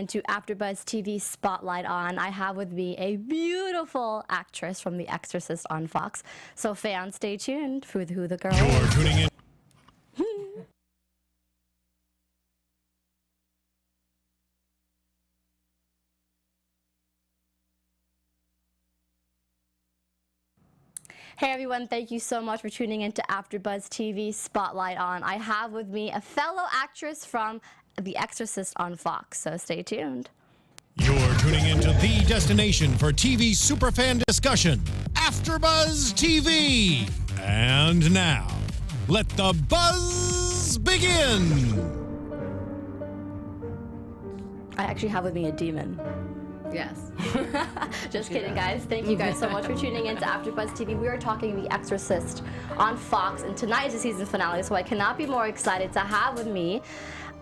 into AFTERBUZZ TV Spotlight On. I have with me a beautiful actress from The Exorcist on Fox. So fans, stay tuned for who the girl is. You're tuning in. Hey everyone, thank you so much for tuning in to AFTERBUZZ TV Spotlight On. I have with me a fellow actress from The Exorcist on Fox, so stay tuned. You're tuning into the destination for TV superfan discussion, AFTERBUZZ TV. And now, let the buzz begin. I actually have with me a demon. Yes. Just kidding, guys. Thank you guys so much for tuning in to AFTERBUZZ TV. We are talking The Exorcist on Fox, and tonight is the season finale, so I cannot be more excited to have with me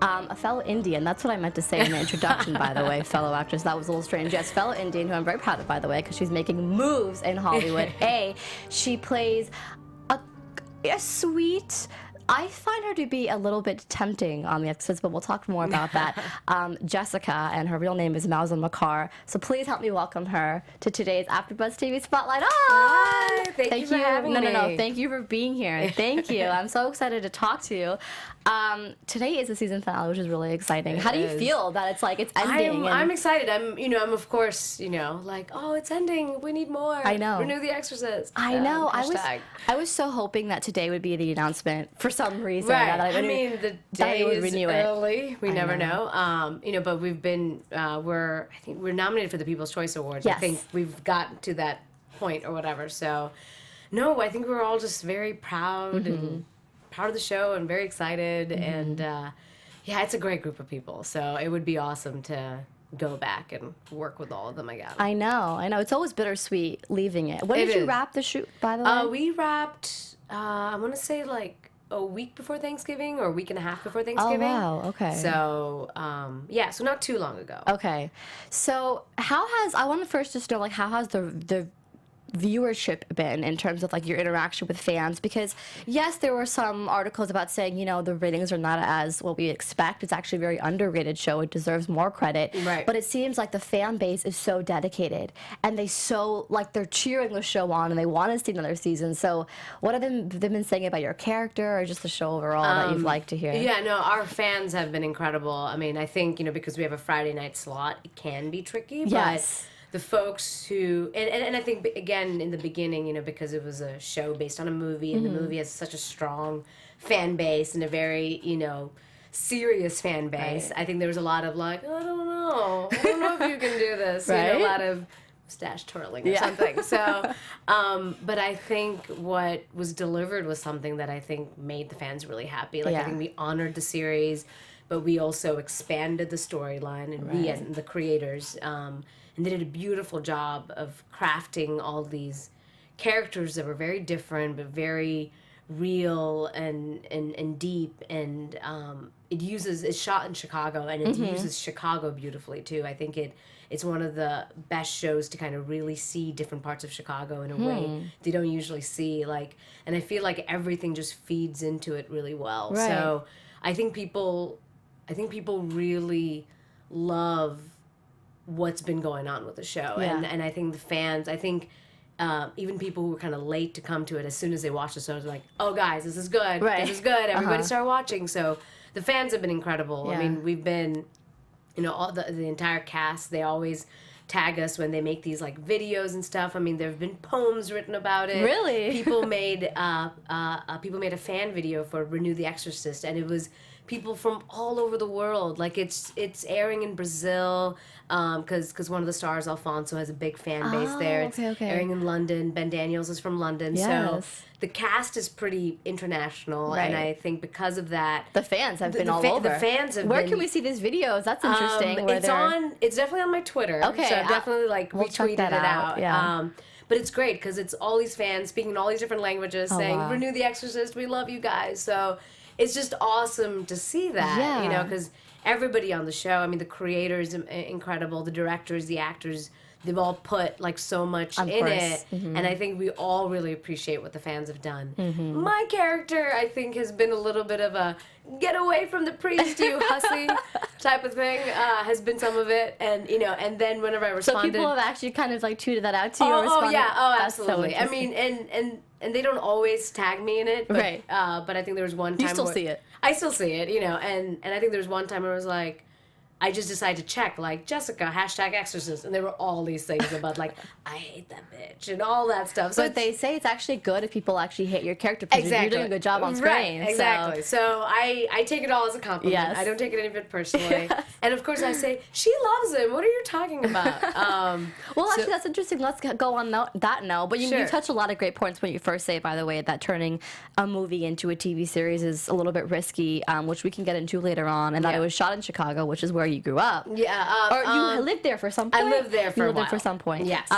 a fellow Indian. That's what I meant to say in the introduction, by the way, fellow actress. That was a little strange. Yes, fellow Indian, who I'm very proud of, by the way, because she's making moves in Hollywood. She plays a sweet... I find her to be a little bit tempting on The Exorcist, but we'll talk more about that. Jessica, and her real name is Mouzam Makkar. So please help me welcome her to today's AFTERBUZZ TV Spotlight. Hi, thank you for having me. No, thank you for being here. Thank you. I'm so excited to talk to you. Today is the season finale, which is really exciting. How do you feel that it's ending? I'm excited. I'm of course, like, oh, it's ending. We need more. I know. Renew The Exorcist. I know. Hashtag. I was so hoping that today would be the announcement for some reason. Right. That I mean, the day is early. We never know. But we've been I think we're nominated for the People's Choice Awards. Yes. I think we've gotten to that point or whatever. So, no, I think we're all just very proud and proud of the show and very excited. And yeah, it's a great group of people. So it would be awesome to go back and work with all of them again. I know. It's always bittersweet leaving it. When did you wrap the shoot, by the way? We wrapped, I want to say like a week before Thanksgiving or a week and a half before Thanksgiving. Oh, wow. Okay. So, yeah, so not too long ago. Okay. So I want to first just know, how has the viewership been in terms of your interaction with fans? Because yes, there were some articles about saying the ratings are not as what we expect. It's actually a very underrated show. It deserves more credit. Right. But it seems like the fan base is so dedicated, and they're cheering the show on, and they want to see another season. So what have they been saying about your character or just the show overall that you'd like to hear? Yeah, no, our fans have been incredible. I mean, I think because we have a Friday night slot, it can be tricky. Yes. But the folks who, and I think, again, in the beginning, because it was a show based on a movie, and the movie has such a strong fan base and a very, serious fan base. Right. I think there was a lot of I don't know if you can do this. Right? A lot of mustache twirling or something. So, but I think what was delivered was something that I think made the fans really happy. I think we honored the series, but we also expanded the storyline, and we, as the creators, and they did a beautiful job of crafting all these characters that were very different but very real and deep. And it's shot in Chicago, and it uses Chicago beautifully too. I think it's one of the best shows to kind of really see different parts of Chicago in a way they don't usually see. And I feel like everything just feeds into it really well. Right. So I think people really love what's been going on with the show. And I think the fans, even people who were kind of late to come to it, as soon as they watched the show, was like, oh guys, this is good. Right. This is good. Everybody start watching. So the fans have been incredible. Yeah. I mean, we've been, all the entire cast, they always tag us when they make these videos and stuff. I mean, there have been poems written about it. Really? People made a fan video for Renew The Exorcist, and it was people from all over the world. It's airing in Brazil, because one of the stars, Alfonso, has a big fan base there. It's airing in London. Ben Daniels is from London. Yes. So the cast is pretty international, Right. and I think because of that, the fans have been all over. The fans have Where been... can we see these videos? That's interesting. It's definitely on my Twitter. Okay. So I've definitely we'll check retweeted that it out. out. Yeah. But it's great because it's all these fans speaking in all these different languages saying, wow. Renew The Exorcist, we love you guys. So it's just awesome to see that, Yeah. because everybody on the show. I mean, the creators incredible, the directors, the actors. They've all put like so much in it, and I think we all really appreciate what the fans have done. My character, I think, has been a little bit of a get away from the priest, you hussy type of thing. Has been some of it, and and then whenever I responded, so people have actually kind of like tweeted that out to you. Oh yeah, That's absolutely. So I mean, and they don't always tag me in it, but right. But I think there was one time you still see it. I still see it, and I think there was one time where I was like, I just decided to check, like, Jessica, #Exorcist, and there were all these things about, like, I hate that bitch, and all that stuff. So but they say it's actually good if people actually hate your character, because you're doing a good job on screen. Right, exactly. So I take it all as a compliment. Yes. I don't take it any bit personally. Yes. And, of course, I say, she loves him. What are you talking about? Well, actually, that's interesting. Let's go on that note. But you touch a lot of great points when you first say, by the way, that turning a movie into a TV series is a little bit risky, which we can get into later on, and that it was shot in Chicago, which is where you grew up. Yeah. Or you lived there for some point? I lived there for a while. You lived there for some point. Yes.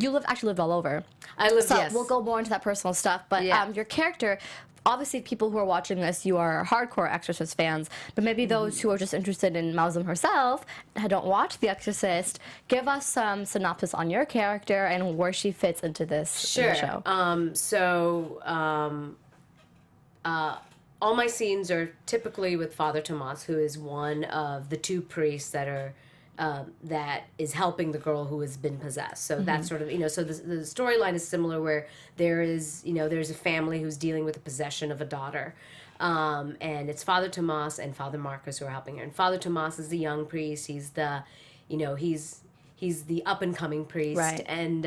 You actually lived all over. I lived, so yes. we'll go more into that personal stuff. But your character, obviously people who are watching this, you are hardcore Exorcist fans, but maybe those who are just interested in Mouzam herself and don't watch The Exorcist, give us some synopsis on your character and where she fits into this in the show. All my scenes are typically with Father Tomas, who is one of the two priests that are that is helping the girl who has been possessed. So that's sort of, so the storyline is similar, where there is, there's a family who's dealing with the possession of a daughter. And it's Father Tomas and Father Marcus who are helping her. And Father Tomas is the young priest. He's the, he's the up and coming priest. Right. And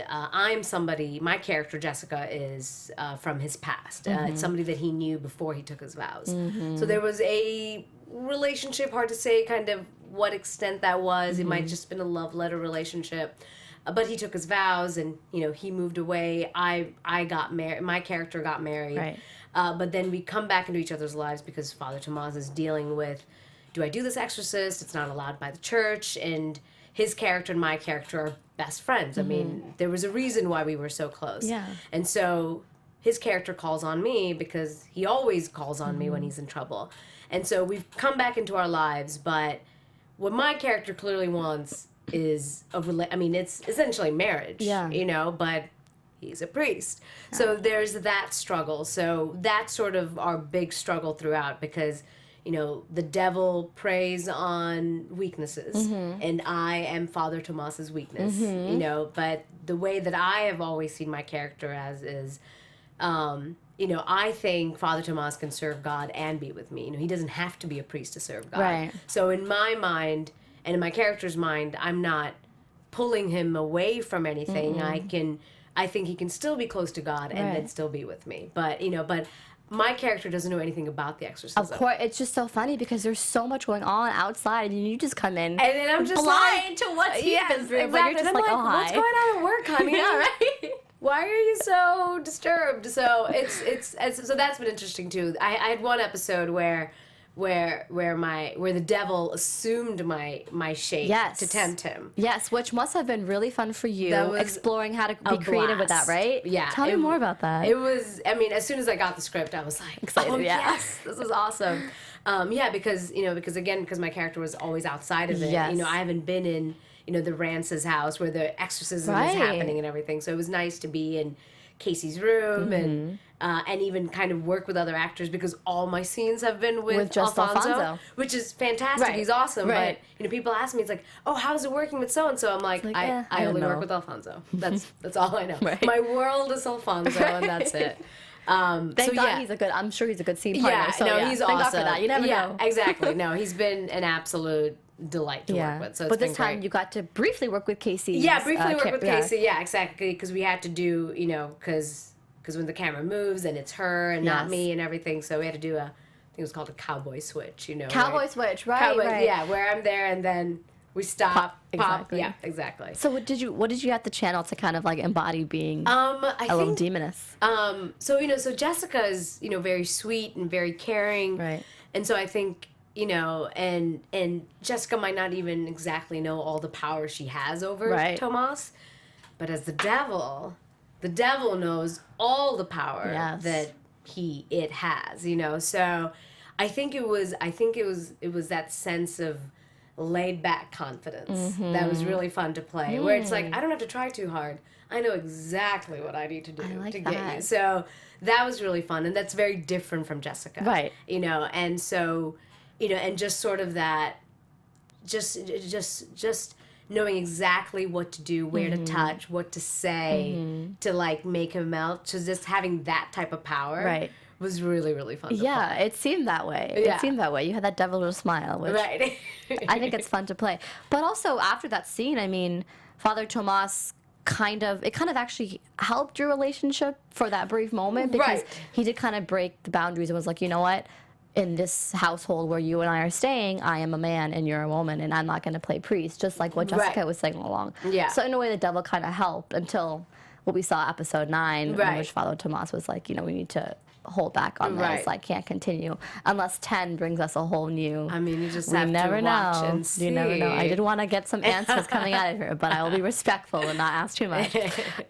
I'm somebody, my character, Jessica, is from his past. It's somebody that he knew before he took his vows. So there was a relationship, hard to say kind of what extent that was. It might have just been a love letter relationship. But he took his vows and, he moved away. I got married. My character got married. Right. But then we come back into each other's lives because Father Tomas is dealing with, do I do this exorcist? It's not allowed by the church. And his character and my character are best friends. I mean, there was a reason why we were so close. Yeah. And so his character calls on me because he always calls on me when he's in trouble. And so we've come back into our lives, but what my character clearly wants is it's essentially marriage, but he's a priest. Yeah. So there's that struggle. So that's sort of our big struggle throughout, because the devil preys on weaknesses, and I am Father Tomas's weakness, but the way that I have always seen my character as is, I think Father Tomas can serve God and be with me. He doesn't have to be a priest to serve God. Right. So in my mind, and in my character's mind, I'm not pulling him away from anything. I think he can still be close to God and then still be with me. But, but my character doesn't know anything about the exorcism. Of course, it's just so funny because there's so much going on outside, and you just come in and then I'm just blind to what's been through. Exactly. But you're just like, oh, hi. What's going on at work, honey? Yeah, right. Why are you so disturbed? So it's so that's been interesting too. I had one episode where the devil assumed my shape to tempt him. Yes, which must have been really fun for you, exploring how to be creative with that, right? Yeah. Tell me more about that. It was, as soon as I got the script, I was like, excited. Yes, this is awesome. Because my character was always outside of it. Yes. I haven't been in, the Rance's house where the exorcism is happening and everything. So it was nice to be in Casey's room and even kind of work with other actors, because all my scenes have been with just Alfonso, which is fantastic. He's awesome. But people ask me, it's like, oh, how's it working with so and so? I'm like, I only work with Alfonso. That's all I know. My world is Alfonso, and that's it. Thank God he's I'm sure he's a good scene partner. He's Thank awesome. God for that. You never know. Exactly. No, he's been an absolute delight to work with. So but this time you got to briefly work with Casey. Yeah, briefly work with Casey. Yeah, exactly. Because we had to do, because when the camera moves and it's her and not me and everything, so we had to do I think it was called a cowboy switch. Cowboy switch, right? Yeah, where I'm there and then we stop. Pop. Exactly. Yeah, exactly. So what did you have the channel to kind of like embody being little demoness? So Jessica is very sweet and very caring, right? And so I think. And Jessica might not even exactly know all the power she has over Tomas, but as the devil knows all the power that it has, So I think it was that sense of laid back confidence that was really fun to play, where it's like, I don't have to try too hard. I know exactly what I need to do to get you. So that was really fun, and that's very different from Jessica. Right. You know, and so, you know, and just sort of that, just knowing exactly what to do, where to touch, what to say to like make him melt. So just having that type of power was really, really fun to play. It seemed that way. It seemed that way. You had that devilish smile, which I think it's fun to play. But also after that scene, I mean, Father Tomas kind of actually helped your relationship for that brief moment, because he did kind of break the boundaries and was like, you know what? In this household where you and I are staying, I am a man and you're a woman, and I'm not going to play priest, just like what Jessica was saying all along. Yeah. So in a way, the devil kind of helped until what we saw episode 9, in which Father Tomas was like, you know, we need to hold back on this. Like, can't continue unless 10 brings us a whole new. I mean, you just have to watch and see. You never know. I did want to get some answers coming out of here, but I will be respectful and not ask too much.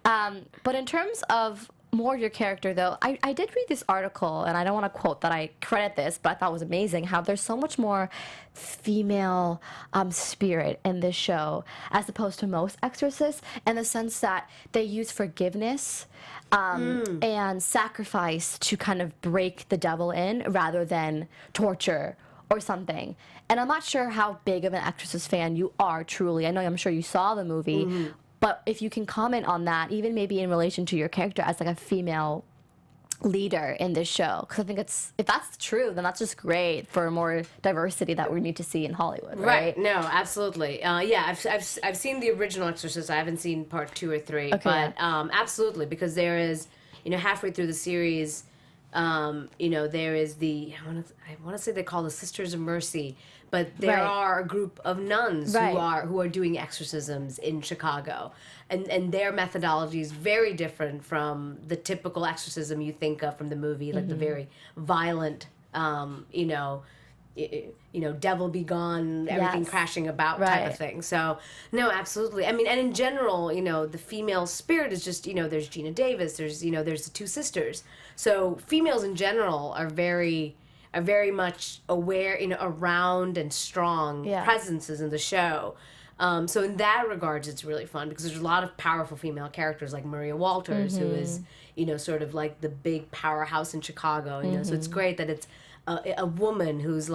But in terms of more your character, though, I did read this article, and I don't want to quote that I credit this, but I thought it was amazing how there's so much more female spirit in this show as opposed to most Exorcists, in the sense that they use forgiveness and sacrifice to kind of break the devil in rather than torture or something. And I'm not sure how big of an Exorcist fan you are truly. I know, I'm sure you saw the movie, but if you can comment on that, even maybe in relation to your character as like a female leader in this show, because I think if that's true, then that's just great for more diversity that we need to see in Hollywood, right? No, absolutely. Yeah, I've seen the original Exorcist. I haven't seen part 2 or 3, but absolutely, because there is, you know, halfway through the series, you know, there is the I want to say they call the Sisters of Mercy, but there are a group of nuns who are doing exorcisms in Chicago, and their methodology is very different from the typical exorcism you think of from the movie, like the very violent, you know, devil be gone, everything crashing about type of thing. So no, absolutely. I mean, and in general, you know, the female spirit is just, you know, there's Gina Davis, there's the 2 sisters. So females in general are very much aware, you know, around and strong presences in the show. So in that regards, it's really fun because there's a lot of powerful female characters like Maria Walters, who is, you know, sort of like the big powerhouse in Chicago. You know, so it's great that it's a woman who's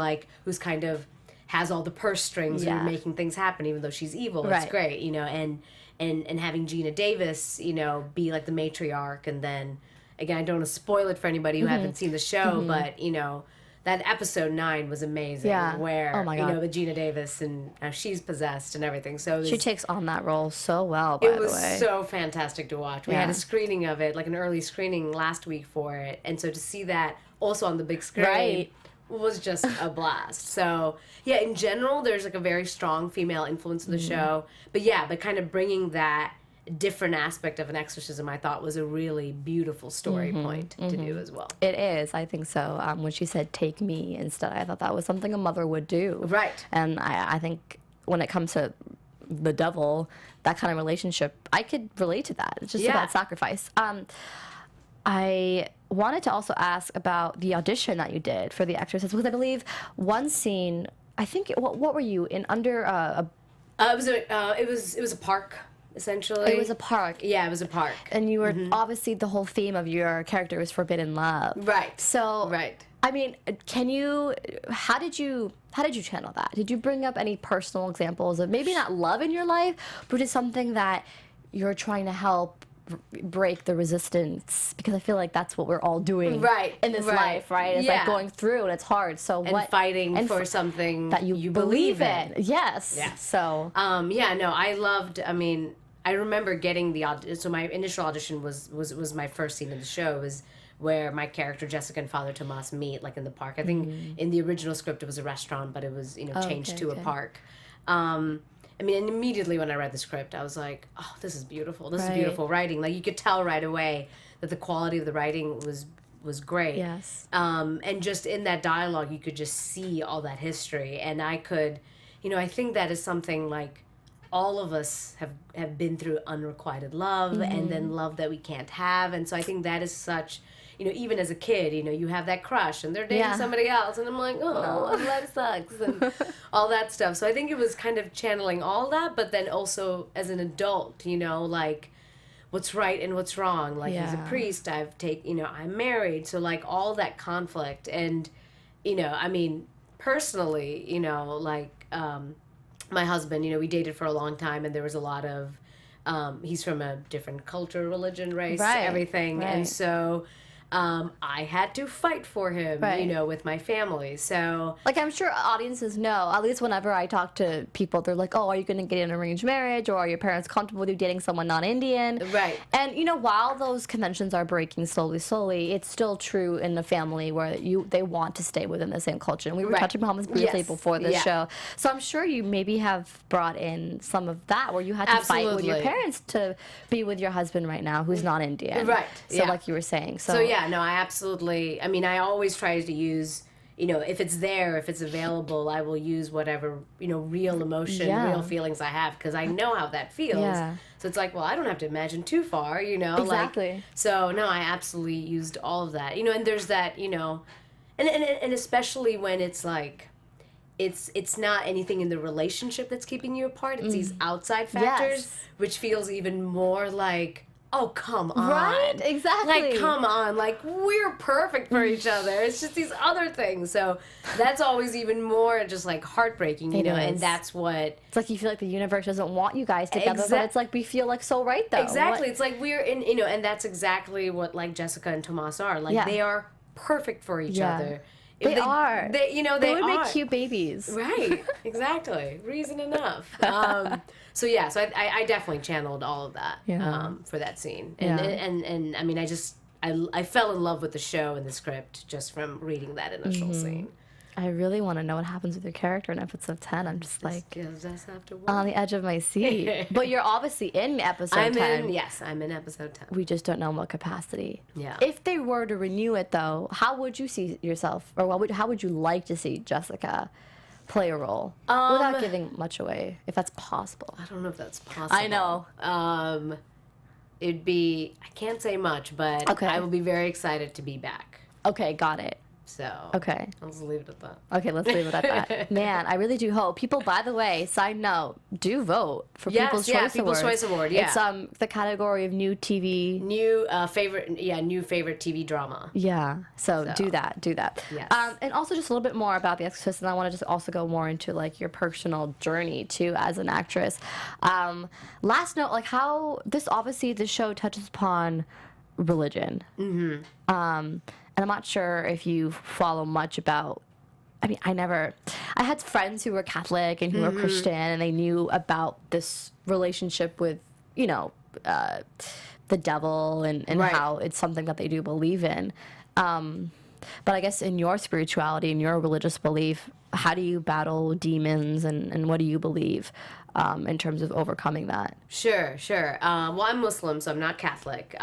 kind of has all the purse strings and making things happen, even though she's evil. It's great, you know, and having Gina Davis, you know, be like the matriarch, and then again, I don't want to spoil it for anybody who haven't seen the show, but you know. That episode 9 was amazing, where, you know, with Gina Davis and she's possessed and everything. So she takes on that role so well, by the way. It was so fantastic to watch. We had a screening of it, like an early screening last week for it. And so to see that also on the big screen was just a blast. So, yeah, in general, there's like a very strong female influence in the show. But kind of bringing that different aspect of an exorcism, I thought was a really beautiful story point to do as well. It is, I think so. When she said "take me" instead, I thought that was something a mother would do. Right. And I think when it comes to the devil, that kind of relationship, I could relate to that. It's just about sacrifice. I wanted to also ask about the audition that you did for The Exorcist, because I believe one scene, I think, what were you in under a... it was a park. Essentially, it was a park. Yeah, it was a park, and you were obviously the whole theme of your character was forbidden love. Right. So, I mean, how did you channel that? Did you bring up any personal examples of maybe not love in your life, but just something that you're trying to help break the resistance? Because I feel like that's what we're all doing in this life, right? It's like going through and it's hard. So fighting for something that you believe in. Yes. So I loved. I mean, I remember getting the audition. So my initial audition was my first scene in the show. Was where my character Jessica and Father Tomas meet, like in the park. I think in the original script it was a restaurant, but it was changed to a park. I mean, and immediately when I read the script, I was like, oh, this is beautiful. This is beautiful writing. Like, you could tell right away that the quality of the writing was great. Yes. And just in that dialogue, you could just see all that history. And I could, I think that is something like all of us have been through unrequited love and then love that we can't have. And so I think that is such, even as a kid, you have that crush and they're dating somebody else, and I'm like, oh, that sucks, and all that stuff. So I think it was kind of channeling all that, but then also as an adult, like what's right and what's wrong. Like as a priest, I'm married, so like all that conflict, and personally, like my husband, we dated for a long time, and there was a lot of he's from a different culture, religion, race, everything, and so I had to fight for him, with my family. So, like, I'm sure audiences know, at least whenever I talk to people, they're like, oh, are you going to get an arranged marriage, or are your parents comfortable with you dating someone non-Indian? Right. And, while those conventions are breaking slowly, it's still true in the family where they want to stay within the same culture. And we were touching upon this briefly before this show. So I'm sure you maybe have brought in some of that, where you had to fight with your parents to be with your husband right now, who's non-Indian. Right. So like you were saying. So yeah. No, I absolutely, I always try to use, if it's there, if it's available, I will use whatever, real emotion, real feelings I have, because I know how that feels. Yeah. So it's like, well, I don't have to imagine too far, Exactly. Like, so, no, I absolutely used all of that, and there's that, and especially when it's like, it's not anything in the relationship that's keeping you apart, it's these outside factors, which feels even more like, oh, come on. Right? Exactly. Like, come on. Like, we're perfect for each other. It's just these other things. So that's always even more just, like, heartbreaking, and that's what... It's like you feel like the universe doesn't want you guys together, but it's like we feel like so right, though. Exactly. It's like we're in, and that's exactly what, like, Jessica and Tomas are. Like, they are perfect for each other. They are. They would make cute babies. Right. Exactly. Reason enough. So yeah, so I definitely channeled all of that for that scene, and I fell in love with the show and the script just from reading that initial scene. I really want to know what happens with your character in episode 10. I'm just like after on the edge of my seat. But you're obviously in episode 10. Yes, I'm in episode 10. We just don't know in what capacity. Yeah. If they were to renew it, though, how would you see yourself, or how would you like to see Jessica play a role without giving much away, if that's possible? I don't know if that's possible. I know. It'd be, I can't say much, but I will be very excited to be back. Okay, got it. So, okay. I'll just leave it at that. Okay, let's leave it at that. Man, I really do hope. People, by the way, side note, do vote for People's Choice Award. People's Choice Award, yeah. It's the category of new TV. New favorite TV drama. Yeah, so do that. Yes. And also just a little bit more about The Exorcist, and I want to just also go more into, like, your personal journey, too, as an actress. Last note, like, how this show touches upon religion. Mm-hmm. And I'm not sure if you follow much about, I had friends who were Catholic and who were Christian, and they knew about this relationship with, the devil and how it's something that they do believe in. But I guess in your spirituality and your religious belief, how do you battle demons, and what do you believe in terms of overcoming that? Sure. Well, I'm Muslim, so I'm not Catholic.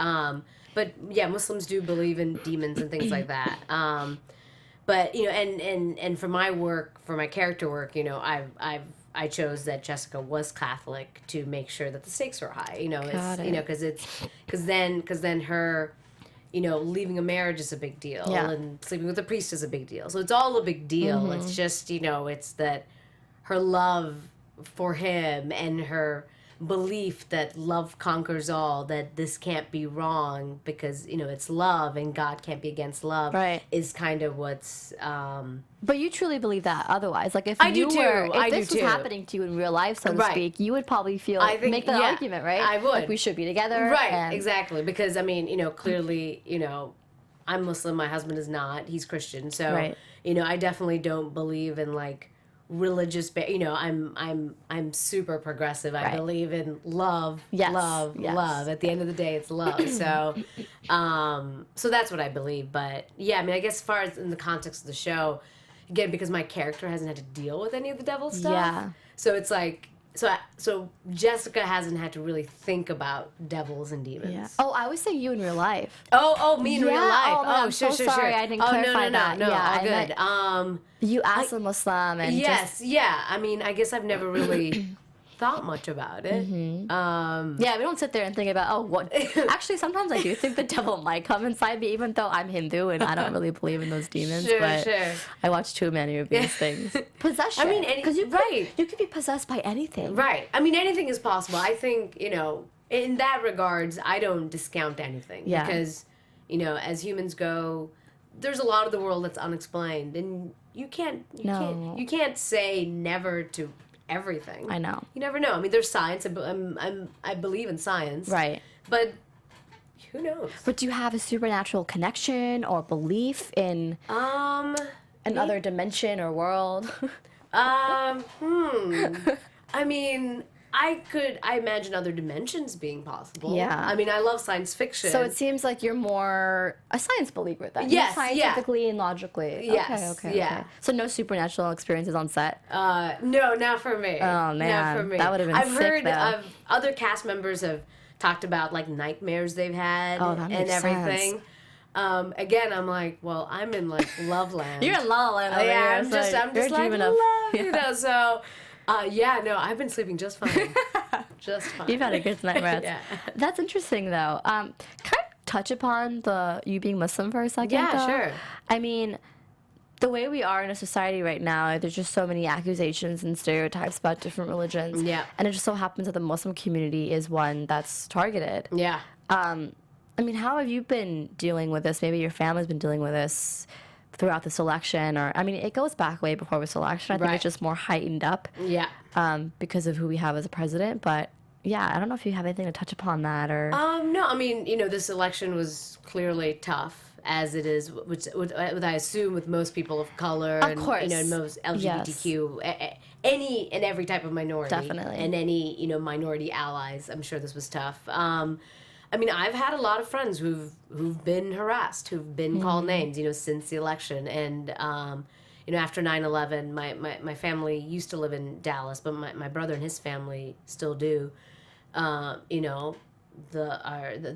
But yeah, Muslims do believe in demons and things like that. But and for my work, for my character work, I chose that Jessica was Catholic to make sure that the stakes were high. Because then her, leaving a marriage is a big deal, and sleeping with a priest is a big deal. So it's all a big deal. Mm-hmm. It's just it's that her love for him and her belief that love conquers all, that this can't be wrong because it's love and God can't be against love, is kind of what's but you truly believe that otherwise, like if this was happening to you in real life, so to speak, you would probably make that argument, right? I would. Like we should be together, right? Exactly, because clearly I'm Muslim, my husband is not, he's Christian, so I definitely don't believe in like religious, I'm super progressive. I believe in love, love. At the end of the day, it's love. So, so that's what I believe. But yeah, I guess as far as in the context of the show, again, because my character hasn't had to deal with any of the devil stuff. So it's like, so Jessica hasn't had to really think about devils and demons. Yeah. Oh, I would say you in real life. Oh, me in real life. Oh, sure. Sorry, I didn't clarify that. No, yeah, all good. You as a Muslim and yes, yeah. I guess I've never really thought much about it. Yeah, we don't sit there and think about, oh, what. Actually, sometimes I do think the devil might come inside me, even though I'm Hindu and I don't really believe in those demons. Sure, but sure. I watch too many of these things. Possession. I mean, because you could be possessed by anything. Right. I mean, anything is possible. I think, in that regards, I don't discount anything. Yeah. Because, as humans go, there's a lot of the world that's unexplained, and you can't say never to everything. I know. You never know. I mean, there's science. I believe in science. Right. But who knows? But do you have a supernatural connection or belief in another dimension or world? I mean, I imagine other dimensions being possible. Yeah. I mean, I love science fiction. So it seems like you're more a science believer then. Yes, scientifically and logically. Yes, Okay. yeah. So no supernatural experiences on set? No, not for me. Oh, man. Not for me. That would have been I've sick, heard though. of other cast members have talked about like nightmares they've had that makes and everything. sense. Again, I'm like, well, I'm in like love land. You're in La La Land over here. I'm It's just you're like dreaming love, of- so no, I've been sleeping just fine. Just fine. You've had a good night rest. Yeah. That's interesting, though. Can I touch upon you being Muslim for a second? Yeah, though? sure. I mean, the way we are in a society right now, there's just so many accusations and stereotypes about different religions. Yeah. And it just so happens that the Muslim community is one that's targeted. Yeah. I mean, how have you been dealing with this? Maybe your family's been dealing with this throughout this election, or I mean, it goes back way before this election. I think it's just more heightened up. Yeah. Because of who we have as a president. But yeah, I don't know if you have anything to touch upon that or. No, I mean, this election was clearly tough, as it is, which I assume with most people of color, Of course. and most LGBTQ, any and every type of minority, Definitely. and any minority allies. I'm sure this was tough. I mean, I've had a lot of friends who've been harassed, who've been called names, since the election, and after 9/11, my family used to live in Dallas, but my brother and his family still do. The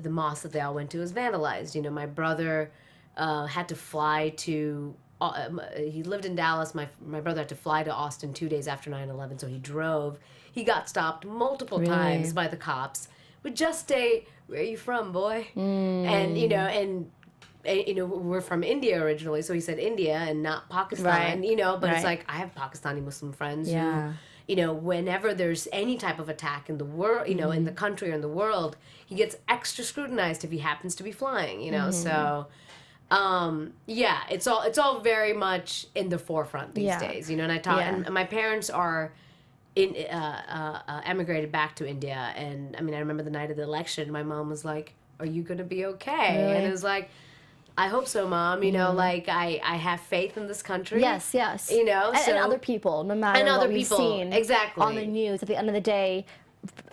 mosque that they all went to was vandalized. My brother had to fly to. He lived in Dallas. My brother had to fly to Austin 2 days after 9/11, so he drove. He got stopped multiple times by the cops with just a "Where are you from, boy?" And we're from India originally, so he said India and not Pakistan. Right. But it's like I have Pakistani Muslim friends who. Whenever there's any type of attack in the world, in the country or in the world, he gets extra scrutinized if he happens to be flying, So, it's all very much in the forefront these days, And I talk, and my parents are emigrated back to India, and I mean, I remember the night of the election, my mom was like, "Are you gonna be okay?" Really? And it was like, I hope so, Mom. Like I have faith in this country. Yes. And other people, no matter what we've seen exactly on the news. At the end of the day,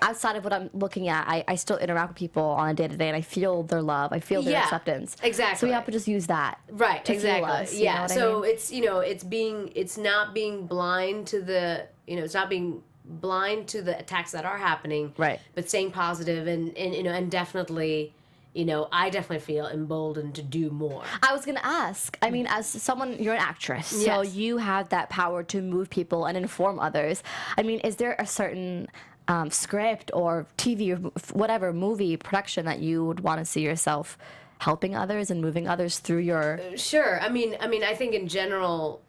outside of what I'm looking at, I still interact with people on a day-to-day, and I feel their love. I feel their acceptance. Exactly. So we have to just use that. Right. To exactly. fuel us, Yeah. So it's not being blind to the it's not being blind to the attacks that are happening. Right. But staying positive and definitely. I definitely feel emboldened to do more. I was going to ask, I mean, as someone, you're an actress, so you have that power to move people and inform others. I mean, is there a certain script or TV or whatever movie production that you would want to see yourself helping others and moving others through your... Sure. I mean, I think in general,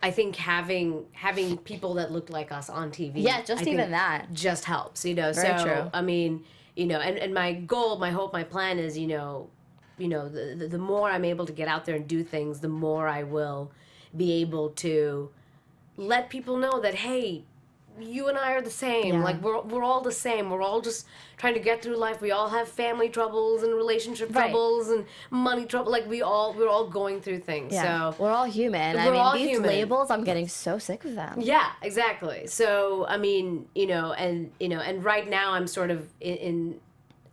I think having people that look like us on TV. Yeah, just even that. Just helps, Very so, true. I mean... and my goal, my hope, my plan is, the more I'm able to get out there and do things, the more I will be able to let people know that, hey, you and I are the same. Yeah. Like, we're all the same. We're all just trying to get through life. We all have family troubles and relationship troubles and money trouble. Like, we're all going through things. Yeah. So we're all human. These human. labels, I'm getting so sick of them. Yeah, exactly. So, I mean, and right now I'm sort of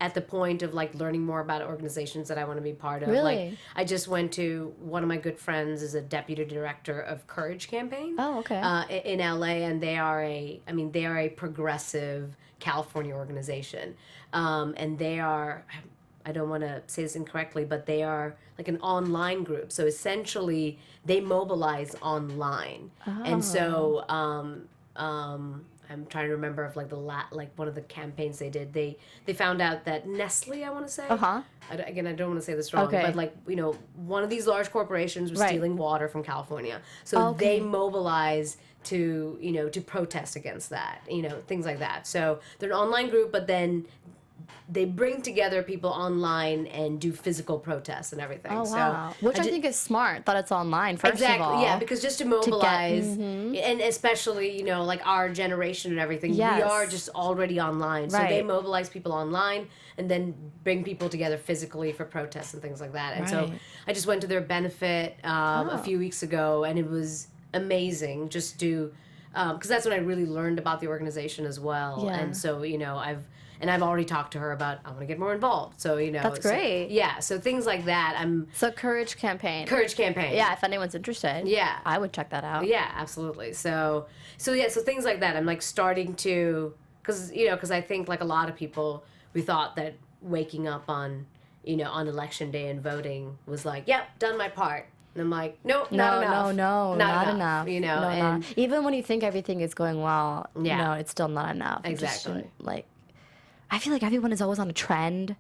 at the point of like learning more about organizations that I want to be part of. Really? Like, I just went to, one of my good friends is a deputy director of Courage Campaign. Oh, okay. In LA, and they are a progressive California organization. And they are, I don't want to say this incorrectly, but they are like an online group. So essentially, they mobilize online. And so I'm trying to remember of like one of the campaigns they did. They found out that Nestle, I want to say. Again, I don't want to say this wrong, but like one of these large corporations was stealing water from California, so they mobilized to to protest against that, things like that. So they're an online group, but then they bring together people online and do physical protests and everything. Oh, wow. So, which I think is smart that it's online, first of all. Yeah, because just to mobilize, and especially, like our generation and everything, we are just already online. So they mobilize people online and then bring people together physically for protests and things like that. And so I just went to their benefit a few weeks ago, and it was amazing just to, because that's when I really learned about the organization as well. Yeah. And so, I've already talked to her about I want to get more involved. So that's great. So things like that. So Courage Campaign. Yeah, if anyone's interested. Yeah, I would check that out. Yeah, absolutely. So things like that. I'm like starting to, because I think like a lot of people, we thought that waking up on on election day and voting was like, yep, done my part. And I'm like, nope, not enough. Not enough. And even when you think everything is going well, it's still not enough. Exactly. I feel like everyone is always on a trend,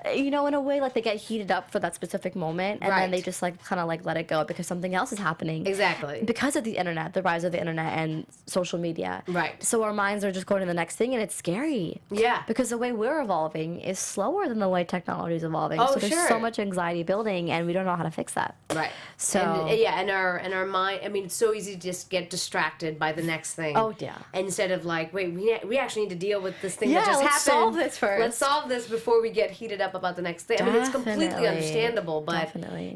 in a way, like they get heated up for that specific moment, and then they just like kind of like let it go because something else is happening. Exactly. Because of the internet, the rise of the internet and social media. Right. So our minds are just going to the next thing, and it's scary. Yeah. Because the way we're evolving is slower than the way technology is evolving. Oh, so there's so much anxiety building, and we don't know how to fix that. Right. So and our mind. I mean, it's so easy to just get distracted by the next thing. Oh yeah. Instead of like, wait, we actually need to deal with this thing that just happened. Solve this first. Let's solve this before we get heated up about the next thing. I mean, it's completely understandable, but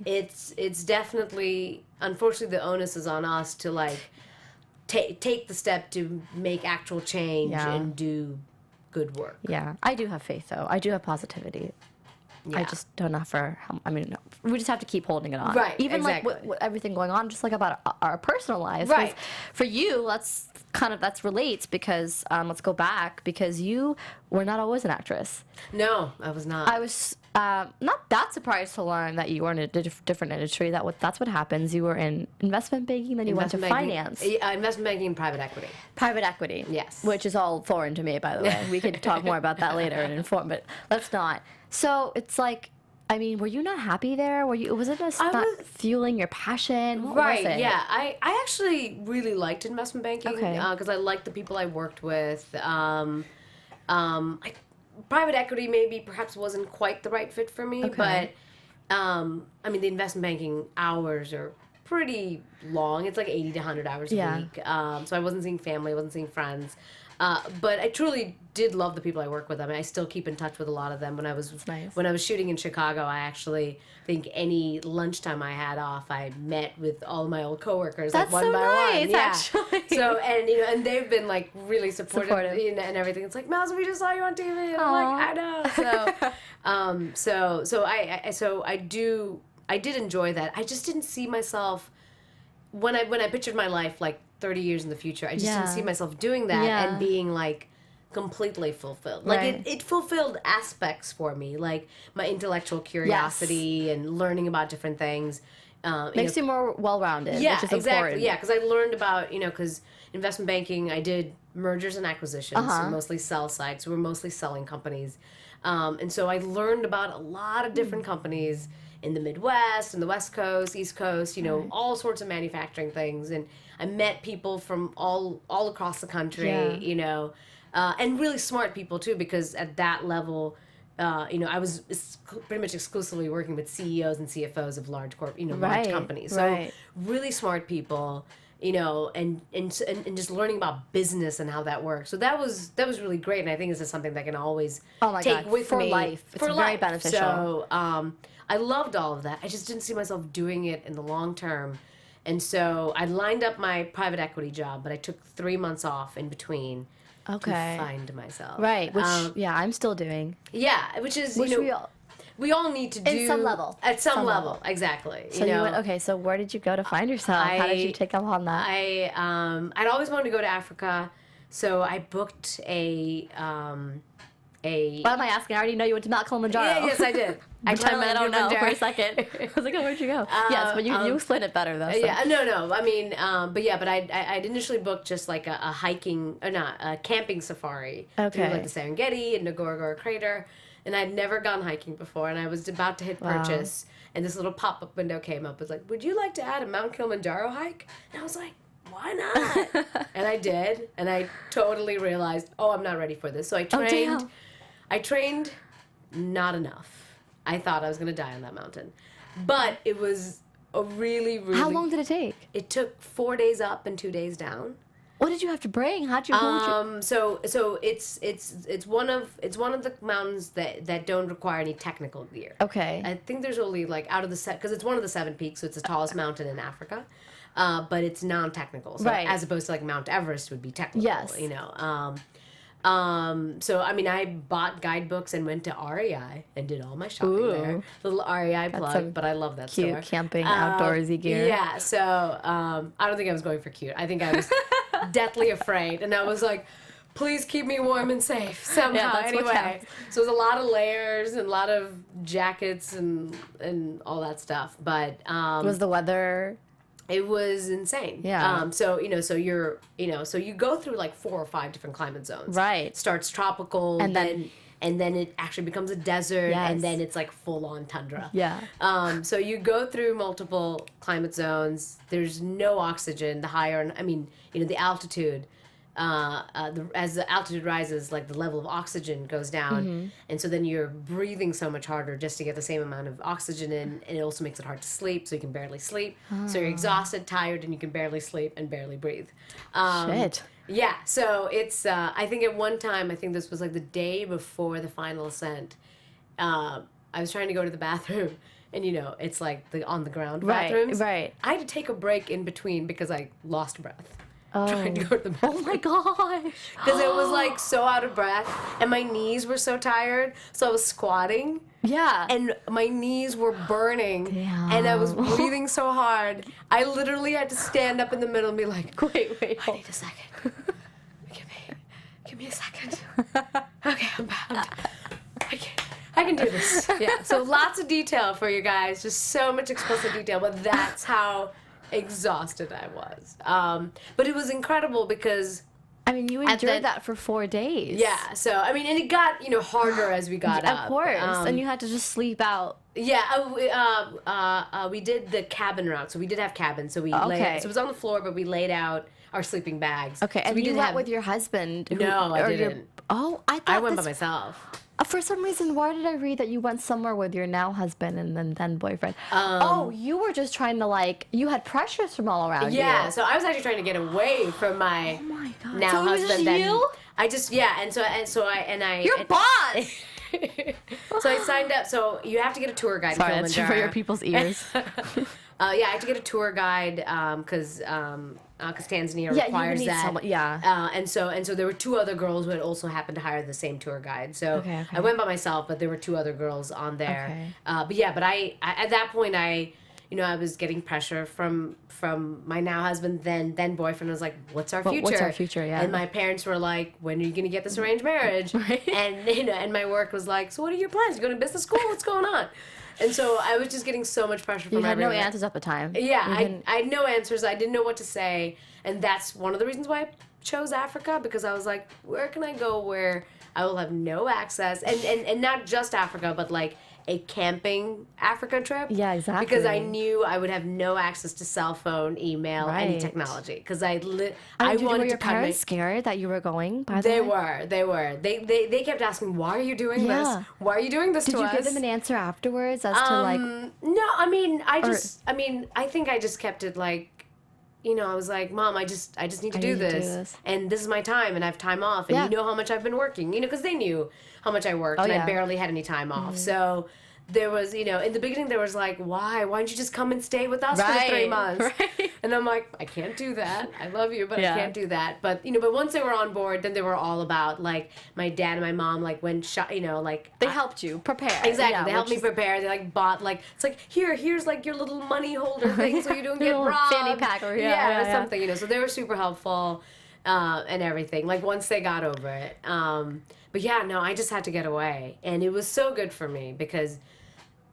it's definitely, unfortunately, the onus is on us to like take the step to make actual change and do good work. Yeah, I do have faith though. I do have positivity. Yeah. I just don't know we just have to keep holding it on. Right, even exactly. like with everything going on, just like about our personal lives. Right. For you, that's relates because let's go back because you were not always an actress. No, I was not. I was not that surprised to learn that you were in a different industry. That's what happens. You were in investment banking, then you went to finance. Investment banking and private equity. Private equity. Yes. Which is all foreign to me, by the way. We could talk more about that later and inform, but let's not. So it's like, I mean, were you not happy there? Was it just not fueling your passion? What was it? Yeah. I actually really liked investment banking because I liked the people I worked with. Private equity maybe perhaps wasn't quite the right fit for me, but I mean, the investment banking hours are pretty long. It's like 80 to 100 hours a week. So I wasn't seeing family, I wasn't seeing friends. But I truly did love the people I work with. I mean, I still keep in touch with a lot of them. When I was shooting in Chicago, I actually think any lunchtime I had off, I met with all my old coworkers. That's like one so by nice, one. Yeah. actually. So and they've been like really supportive. And everything. It's like, Mouzam, we just saw you on TV. And I'm like, I know. So I did enjoy that. I just didn't see myself when I pictured my life like 30 years in the future. I just didn't see myself doing that and being like completely fulfilled. Like it fulfilled aspects for me, like my intellectual curiosity and learning about different things. Makes you more well-rounded, which is exactly. important. Yeah, because I learned about, because investment banking, I did mergers and acquisitions, so mostly sell side, so we're mostly selling companies. And so I learned about a lot of different companies in the Midwest, and the West Coast, East Coast, all sorts of manufacturing things. And I met people from all across the country, and really smart people too, because at that level, I was pretty much exclusively working with CEOs and CFOs of large large companies. So really smart people, and just learning about business and how that works. So that was really great, and I think this is something that I can always take with for me life. It's very beneficial. So I loved all of that. I just didn't see myself doing it in the long term. And so I lined up my private equity job, but I took 3 months off in between to find myself. Right, which, I'm still doing. Yeah, which is, we all need to do. At some level. At some level, exactly. So you went, so where did you go to find yourself? How did you take up on that? I'd always wanted to go to Africa, so I booked a Why am I asking? I already know you went to Mount Kilimanjaro. Yeah, yes, I did. I don't know for a second. I was like, oh, where'd you go? Yes, but you explain it better though. So. Yeah, no. I mean, but I'd initially booked just like a hiking, or not, a camping safari. Okay. Through like the Serengeti and Ngorongoro Crater, and I'd never gone hiking before, and I was about to hit purchase, and this little pop-up window came up. It was like, would you like to add a Mount Kilimanjaro hike? And I was like, why not? And I did, and I totally realized, oh, I'm not ready for this. So I trained. damn. I trained not enough. I thought I was going to die on that mountain. But it was a really, really... How long did it take? It took 4 days up and 2 days down. What did you have to bring? How'd you hold your... So it's one of the mountains that don't require any technical gear. Okay. I think there's only like out of the because it's one of the 7 peaks, so it's the tallest mountain in Africa. But it's non-technical. So right. As opposed to like Mount Everest would be technical. Yes. You know. So I mean, I bought guidebooks and went to REI and did all my shopping there. Little REI plug, but I love that cute store. Camping outdoorsy gear. Yeah. So I don't think I was going for cute. I think I was deathly afraid, and I was like, please keep me warm and safe somehow. Yeah, that's what anyway, counts. so it was a lot of layers and a lot of jackets and all that stuff. But Was the weather... it was insane. Yeah. So you go through like 4 or 5 different climate zones. Right. It starts tropical, And then it actually becomes a desert, Yes. and then it's like full on tundra. Yeah. So you go through multiple climate zones. There's no oxygen. The higher, the altitude. As the altitude rises, like the level of oxygen goes down, and so then you're breathing so much harder just to get the same amount of oxygen in, and it also makes it hard to sleep, so you can barely sleep. So you're exhausted, tired, and you can barely sleep and barely breathe. Shit. Yeah, so it's, I think at one time, I think this was like the day before the final ascent, I was trying to go to the bathroom, and it's like the on the ground bathrooms. Right. I had to take a break in between because I lost breath. Oh. Trying to go to the bathroom. Oh my gosh. Because it was like so out of breath, and my knees were so tired, so I was squatting. Yeah. And my knees were burning, Damn. and I was breathing so hard. I literally had to stand up in the middle and be like, Wait. I need a second. Give me a second. Okay, I'm back. I can do this. Yeah. So lots of detail for you guys. Just so much explicit detail, but that's how exhausted I was. But it was incredible because I mean, you endured that for 4 days. yeah. So I mean, and it got harder as we got up. Of course, and you had to just sleep out. Yeah. We did the cabin route, so we did have cabins. So we laid. So it was on the floor, but we laid out our sleeping bags. Okay, so and you went with your husband. No, I didn't. Oh, I thought I went by myself. For some reason, why did I read that you went somewhere with your now husband and then boyfriend? You were just trying to you had pressures from all around you. Yeah, so I was actually trying to get away from my now So it was husband. just you? I just I. Your boss. So I signed up. So you have to get a tour guide. Sorry, in that's Kilimanjaro. for your people's ears. I had to get a tour guide because Tanzania requires you need that. someone, yeah. And so there were 2 other girls who had also happened to hire the same tour guide. So Okay. I went by myself, but there were 2 other girls on there. Okay. But I at that point I was getting pressure from my now husband, then boyfriend. Was like, what's our future? What's our future? Yeah. And my parents were like, when are you gonna get this arranged marriage? Right. And and my work was like, so what are your plans? You going to business school? What's going on? And so I was just getting so much pressure from You had no everyone. answers at the time. Yeah, I had no answers. I didn't know what to say. And that's one of the reasons why I chose Africa, because I was like, where can I go where I will have no access? And not just Africa, but like a camping Africa trip. Yeah, exactly. Because I knew I would have no access to cell phone, email, any Right. technology. Because I Were wanted your to cut my... parents scared that you were going, by the way? They were. They kept asking, why are you doing this? Why are you doing this to us? Did you give them an answer afterwards as to like... No, I mean, I think I just kept it like, I was like, Mom, I just need to do this. And this is my time, and I have time off, and you know how much I've been working, because they knew how much I worked, and I barely had any time off. So there was, in the beginning, there was like, why don't you just come and stay with us for the 3 months? Right. And I'm like, I can't do that. I love you, but I can't do that. But, but once they were on board, then they were all about, like, my dad and my mom, like, They helped you prepare. Exactly. Yeah, they helped me prepare. They like bought it's like here's like your little money holder thing so you don't get robbed. Fanny pack or or something, So they were super helpful. and everything. Like once they got over it. But yeah, no, I just had to get away, and it was so good for me because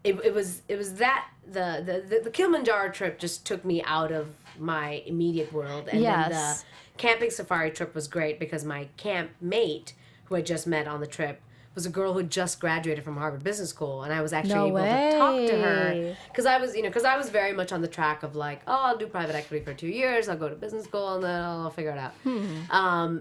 it was that the Kilimanjaro trip just took me out of my immediate world, and then the camping safari trip was great because my camp mate, who I just met on the trip, was a girl who had just graduated from Harvard Business School, and I was actually able to talk to her because I was very much on the track of like, oh, I'll do private equity for 2 years, I'll go to business school, and then I'll figure it out.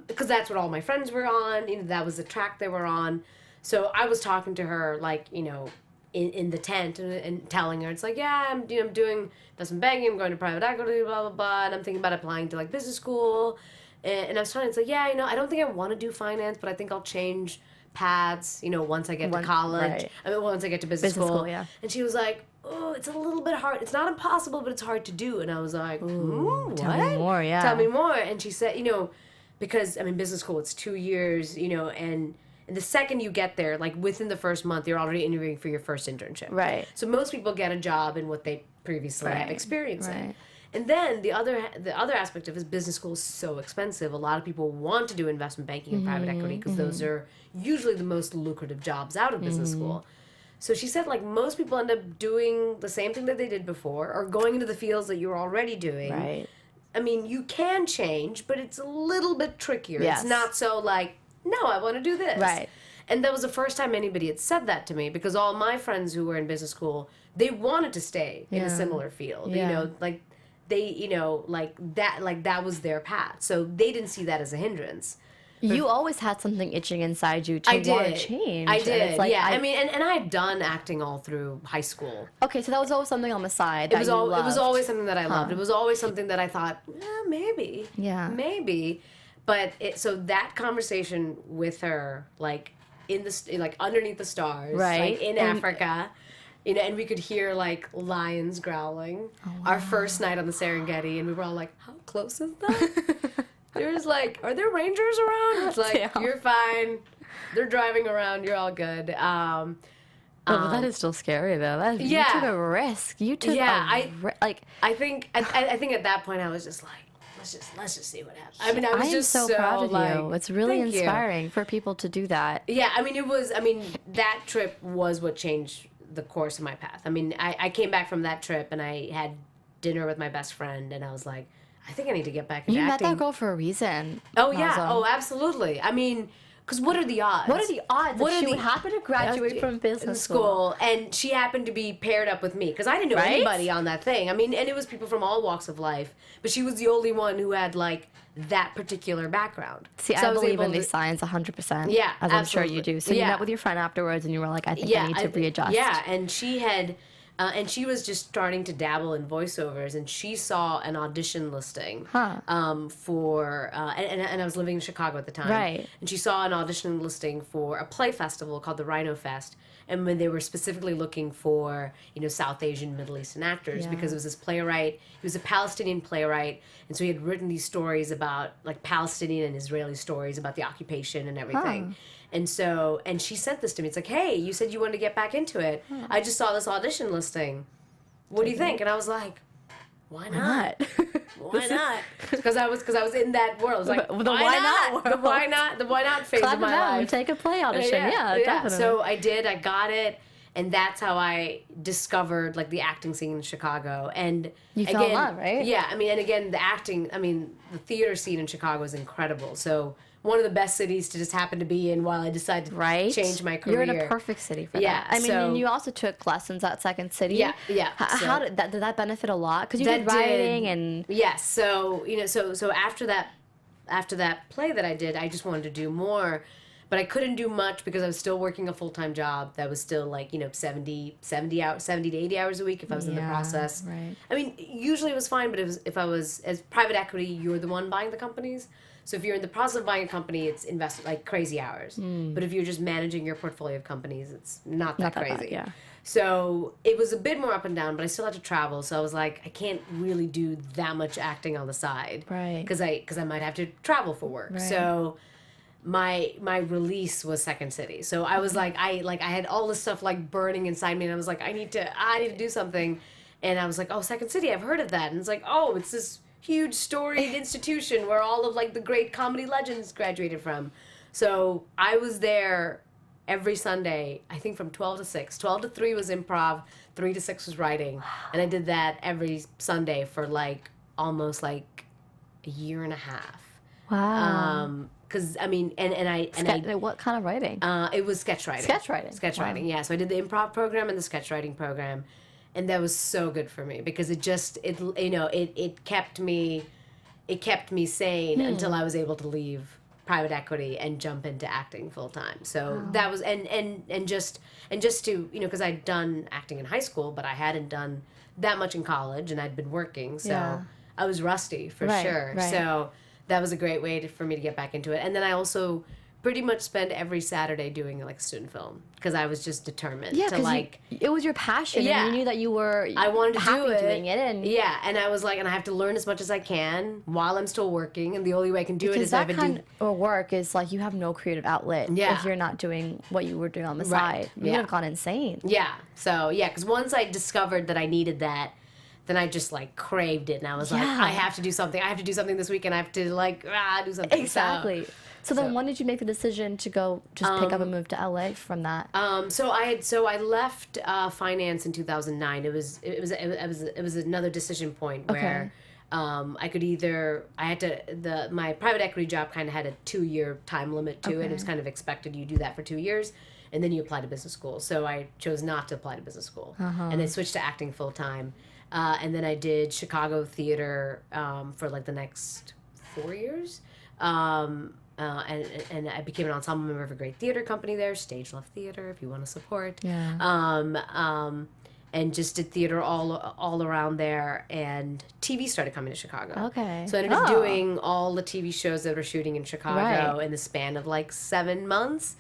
Because that's what all my friends were on. That was the track they were on. So I was talking to her like, in the tent and telling her, it's like, yeah, I'm doing investment banking, I'm going to private equity, blah blah blah, and I'm thinking about applying to like business school, and I was telling her, it's like, yeah, I don't think I want to do finance, but I think I'll change paths, once I get to college. Right. I mean, once I get to business school. Yeah. And she was like, oh, it's a little bit hard. It's not impossible, but it's hard to do. And I was like, what? Tell me more, yeah. Tell me more. And she said, because, business school, it's 2 years, and the second you get there, like within the first month, you're already interviewing for your first internship. Right. So most people get a job in what they previously have experience in. And then the other aspect of it is business school is so expensive. A lot of people want to do investment banking and private equity because those are usually the most lucrative jobs out of business school. So she said, like, most people end up doing the same thing that they did before or going into the fields that you're already doing. Right. I mean, you can change, but it's a little bit trickier. Yes. It's not so like, no, I want to do this. Right. And that was the first time anybody had said that to me because all my friends who were in business school, they wanted to stay in a similar field. Like they, like that was their path. So they didn't see that as a hindrance. You always had something itching inside you to want to change. I did, it's like, yeah. And I had done acting all through high school. Okay, so that was always something on the side. It was always something that I loved. It was always something that I thought, maybe, maybe. But so that conversation with her, like underneath the stars, right, like in Africa. And we could hear like lions growling. Oh, wow. Our first night on the Serengeti, and we were all like, "How close is that?" There's like, "Are there rangers around?" It's like, "You're fine. They're driving around. You're all good." But that is still scary though. You took a risk. You took I think at that point I was just like, let's just see what happens. I mean, I was just so proud of you. It's really inspiring for people to do that. Yeah, that trip was what changed the course of my path. I mean, I came back from that trip and I had dinner with my best friend and I was like, I think I need to get back into acting. You met that girl for a reason. Oh, yeah. Oh, absolutely. I mean, because what are the odds? What are the odds that she would happen to graduate from business school? And she happened to be paired up with me because I didn't know anybody on that thing. I mean, and it was people from all walks of life, but she was the only one who had like that particular background. See, so I believe in these signs 100%. Yeah, as I'm sure you do. So you met with your friend afterwards, and you were like, I think I need to readjust. Yeah, and she had. And she was just starting to dabble in voiceovers, and she saw an audition listing for, and I was living in Chicago at the time. Right. And she saw an audition listing for a play festival called the Rhino Fest, and when they were specifically looking for, South Asian, Middle Eastern actors, because it was this playwright, he was a Palestinian playwright, and so he had written these stories about, like, Palestinian and Israeli stories about the occupation and everything. And she sent this to me. It's like, hey, you said you wanted to get back into it. I just saw this audition listing. What do you think? And I was like, why not? Why not? Because I was in that world. I was like, why not? The why not phase of my life. Take a play audition. Yeah, definitely. So I did. I got it. And that's how I discovered, like, the acting scene in Chicago. And you fell in love, right? Yeah. I mean, and again, the theater scene in Chicago is incredible. So one of the best cities to just happen to be in while I decided to change my career. You're in a perfect city for that. I mean, and you also took lessons at Second City. Yeah. How did that benefit a lot? Because you did writing and... Yes. So, so after that play that I did, I just wanted to do more. But I couldn't do much because I was still working a full-time job that was still like, 70 to 80 hours a week if I was in the process. Right. I mean, usually it was fine, but if I was, as private equity, you're the one buying the companies. So if you're in the process of buying a company, it's invested like crazy hours. But if you're just managing your portfolio of companies, it's not that crazy. Bad, So it was a bit more up and down, but I still had to travel. So I was like, I can't really do that much acting on the side. Right. Because I might have to travel for work. Right. So my release was Second City. So I was like, I had all this stuff like burning inside me, and I was like, I need to do something. And I was like, oh, Second City, I've heard of that. And it's like, oh, it's this huge storied institution where all of like the great comedy legends graduated from. So I was there every Sunday, I think from 12 to 6. 12 to 3 was improv, 3 to 6 was writing. And I did that every Sunday for like almost like a year and a half. Wow. Because I mean, what kind of writing? It was sketch writing. Sketch writing. Yeah. So I did the improv program and the sketch writing program, and that was so good for me because it kept me sane until I was able to leave private equity and jump into acting full time. So that was and just to because I'd done acting in high school, but I hadn't done that much in college, and I'd been working, so I was rusty for sure. Right. So that was a great way for me to get back into it. And then I also pretty much spent every Saturday doing like student film because I was just determined to like. It was your passion. Yeah. And you knew that you were. I wanted to happy do it. Doing it. And and I was like, and I have to learn as much as I can while I'm still working. And the only way I can do it is that kind of work is like you have no creative outlet if you're not doing what you were doing on the side. You would have gone insane. Yeah. So because once I discovered that I needed that. Then I just like craved it, and I was like, I have to do something. I have to do something this weekend. I have to like do something. Exactly. So then, when did you make the decision to go just pick up and move to LA from that? So I left finance in 2009. It was another decision point where I could either my private equity job kind of had a 2-year time limit to it. It was kind of expected you do that for 2 years. And then you apply to business school. So I chose not to apply to business school, and I switched to acting full time. And then I did Chicago theater for like the next 4 years. And I became an ensemble member of a great theater company there, Stage Left Theater, if you want to support. Yeah. And just did theater all around there. And TV started coming to Chicago. Okay. So I ended up doing all the TV shows that were shooting in Chicago in the span of like 7 months.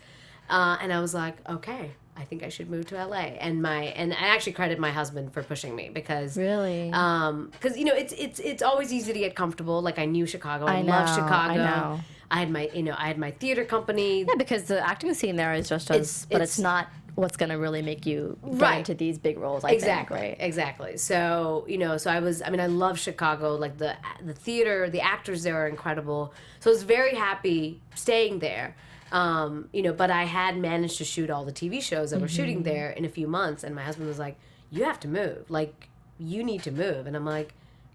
And I was like, okay, I think I should move to LA. And I actually credit my husband for pushing me because because it's always easy to get comfortable. Like I knew Chicago, I love Chicago. I know. I had my theater company. Yeah, because the acting scene there is just it's not what's going to really make you get into these big roles. I think, right? Exactly. So I love Chicago. Like the theater, the actors there are incredible. So I was very happy staying there. But I had managed to shoot all the TV shows that were shooting there in a few months, and my husband was like, you have to move. Like, you need to move. And I'm like,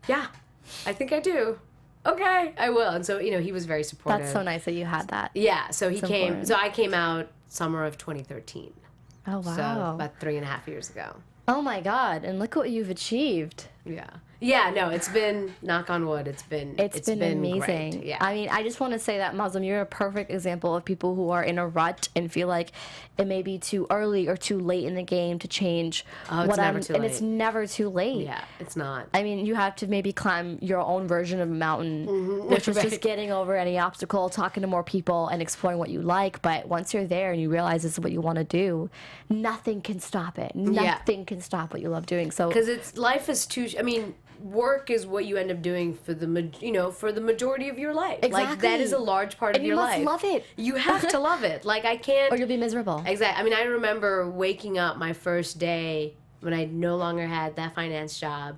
yeah, I think I do. Okay, I will. And so, he was very supportive. That's so nice that you had that. Yeah, so he came. Important. So I came out summer of 2013. Oh, wow. So about 3.5 years ago. Oh, my God. And look what you've achieved. Yeah. Yeah, no, it's been, knock on wood, it's been amazing. Great. Yeah. I mean, I just want to say that, Mouzam, you're a perfect example of people who are in a rut and feel like it may be too early or too late in the game to change. It's never too late. And it's never too late. Yeah, it's not. I mean, you have to maybe climb your own version of a mountain, which is just getting over any obstacle, talking to more people, and exploring what you like. But once you're there and you realize this is what you want to do, nothing can stop it. Nothing can stop what you love doing. So because life is too. I mean, work is what you end up doing for the majority of your life. Exactly. Like that is a large part of your life. And you must love it. You have to love it. Like I can't. Or you'll be miserable. Exactly. I mean, I remember waking up my first day when I no longer had that finance job,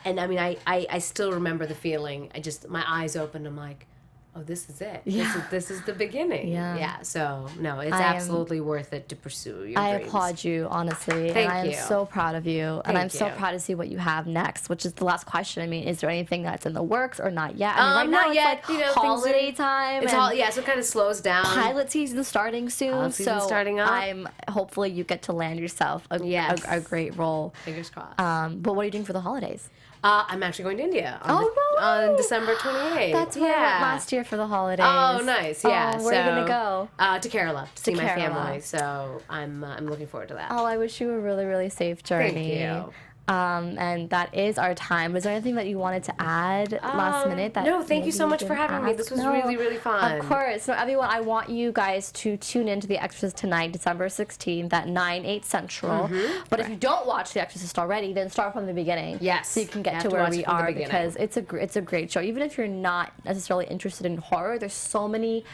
and I mean, I still remember the feeling. My eyes opened. I'm like, oh, this is it. Yeah. This is the beginning. Yeah. So no, it's absolutely worth it to pursue your I dreams. applaud you, honestly. Thank and you. I'm so proud of you. And I'm so you. proud to see what you have next, which is the last question. I mean, is there anything that's in the works or not yet? I mean, right now not yet. It's like holiday time. It's all, so it kind of slows down. Pilot season starting soon. Starting up. Hopefully you get to land yourself a great role. Fingers crossed. But what are you doing for the holidays? I'm actually going to India on December 28th. That's where I went last year for the holidays. Oh, nice. Yeah. Where are you going to go? To Kerala to see my family. So I'm looking forward to that. Oh, I wish you a really, really safe journey. Thank you. And that is our time. Was there anything that you wanted to add last minute? No, thank you so much for having me. This was really, really fun. Of course. So everyone, I want you guys to tune in to The Exorcist tonight, December 16th at 9/8 Central. But if you don't watch The Exorcist already, then start from the beginning. Yes. So you can get to where we are, because it's a great show. Even if you're not necessarily interested in horror, there's so many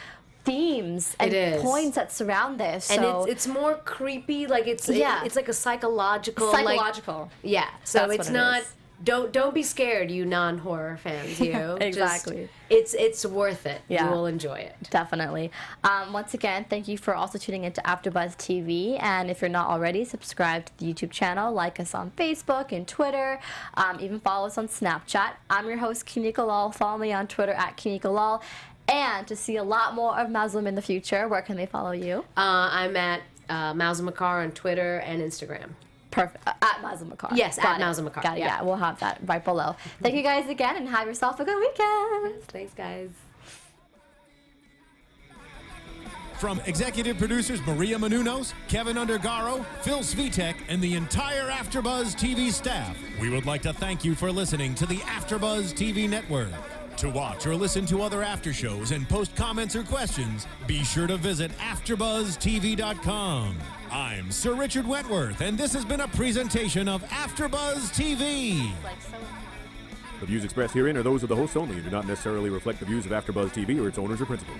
themes and points that surround this, and it's more creepy. Like it's like a psychological. So So that's it's not don't be scared, you non-horror fans. You exactly. It's worth it. Yeah. You will enjoy it. Definitely. Once again, thank you for also tuning into AfterBuzz TV. And if you're not already, subscribe to the YouTube channel, like us on Facebook and Twitter, even follow us on Snapchat. I'm your host, Kinika Lal. Follow me on Twitter at Kinika Lal. And to see a lot more of Mouzam in the future, where can they follow you? I'm at Mouzam Makkar on Twitter and Instagram. Perfect. At Mouzam Makkar. Yes, at Mouzam Makkar. Got it. Yeah, we'll have that right below. Thank you guys again, and have yourself a good weekend. Yes, thanks, guys. From executive producers Maria Menounos, Kevin Undergaro, Phil Svitek, and the entire AfterBuzz TV staff, we would like to thank you for listening to the AfterBuzz TV network. To watch or listen to other after shows and post comments or questions, be sure to visit AfterBuzzTV.com. I'm Sir Richard Wentworth, and this has been a presentation of AfterBuzz TV. The views expressed herein are those of the hosts only and do not necessarily reflect the views of AfterBuzz TV or its owners or principals.